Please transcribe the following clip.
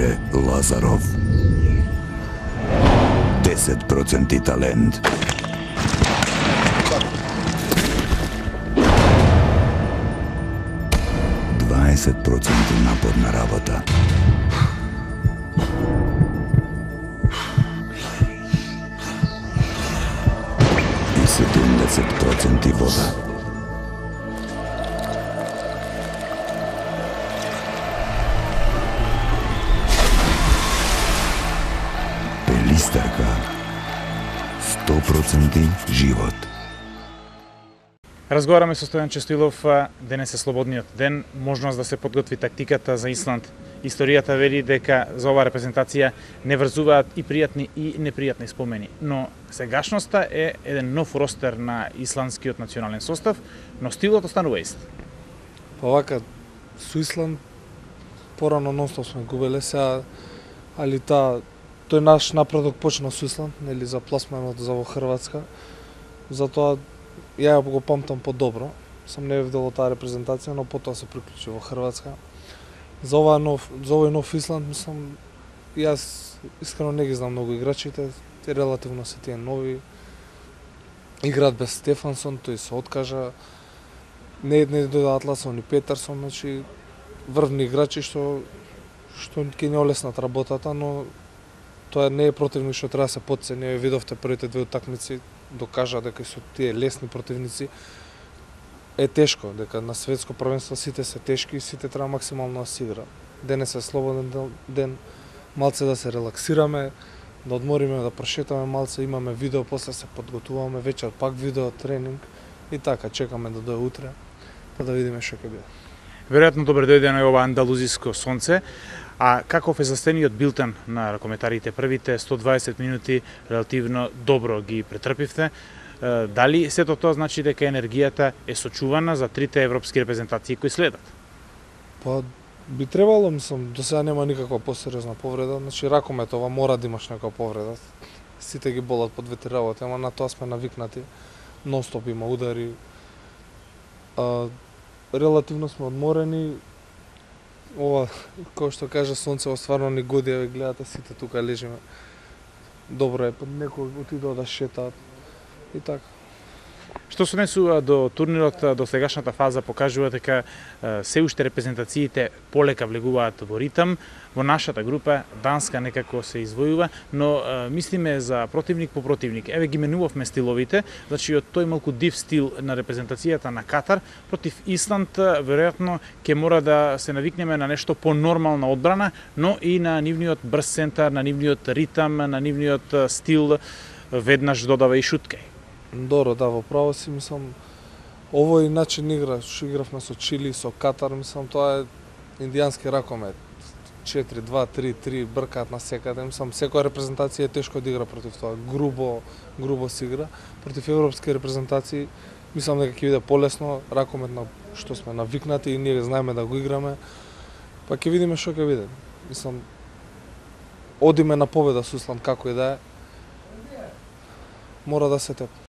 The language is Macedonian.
Мире Лазаров. 10% талент. напорна работа. И 70% вода. Пелистарка. 100% живот. Разговараме со Стојан Честилов. Денес е слободниот ден, можност да се подготви тактиката за Исланд. Историјата вели дека за оваа репрезентација не врзуваат и пријатни и непријатни спомени. Но сегашноста е еден нов ростер на исландскиот национален состав, но стилот останува ист. Па вака, со Исланд порано нонстоп сме губеле сега, али тој наш напредок почна со Исланд, нели за пласманот за во Хрватска. Затоа ја го памтам подобро. Сам не видел таа репрезентација, но потоа се приклучи во Хрватска. За овој нов Исланд, мислам, јас искрено не ги знам многу играчите, те релативно се тие нови. Играат без Стефансон, тој се откажа. Не дојде Атласон и Петерсон, значи врвни играчи што ќе не олеснат работата, но тоа не е противник што треба да се потцени. Видовте првите две утакмици, докажа дека со тие лесни противници е тешко, дека на светско првенство сите се тешки и сите треба максимално да се игра. Денес е слободен ден, малце да се релаксираме, да одмориме, да прошетаме малце, имаме видео, после се подготуваме, вечер пак видео, тренинг и така, чекаме да дое утре, па да видиме што ќе биде. Веројатно добре дојде на ова андалузиско сонце. А каков е застениот билтен на ракометарите? Првите 120 минути релативно добро ги претрпивте. Дали сето тоа значи дека енергијата е сочувана за трите европски репрезентации кои следат? Па би требало, мислам, до сега нема никаква посериозна повреда, значи ракомет ова мора да имаш некоја повреда. Сите ги болат по двете работи, ама на тоа сме навикнати. Нонстоп има удари. Релативно сме одморени. Ова, кој што кажа, сонцево стварно ни годи, гледате сите тука лежиме. Добро е, некој отидоа да шетаат и така. Што се однесува до турнирот, до сегашната фаза, покажува дека се уште репрезентациите полека влегуваат во ритам. Во нашата група Данска некако се извојува, но мислиме за противник по противник. Еве ги менувавме стиловите, значи од тој малку див стил на репрезентацијата на Катар против Исланд, веројатно ќе мора да се навикнеме на нешто по-нормална одбрана, но и на нивниот брз центар, на нивниот ритам, на нивниот стил, веднаш додава и шуткај. Добро, да, во право си, мислам, овој начин игра, што игравме со Чили, со Катар, мислам, тоа е индијански ракомет. 4-2-3-3 бркаат на секаде, мислам, секоја репрезентација е тешко да игра против тоа, грубо се игра. Против европски репрезентации, мислам дека ќе биде полесно, ракомет на што сме навикнати и ние знаеме да го играме, па ќе видиме што ќе биде. Мислам, одиме на победа со Исланд како и да е, мора да се тепа.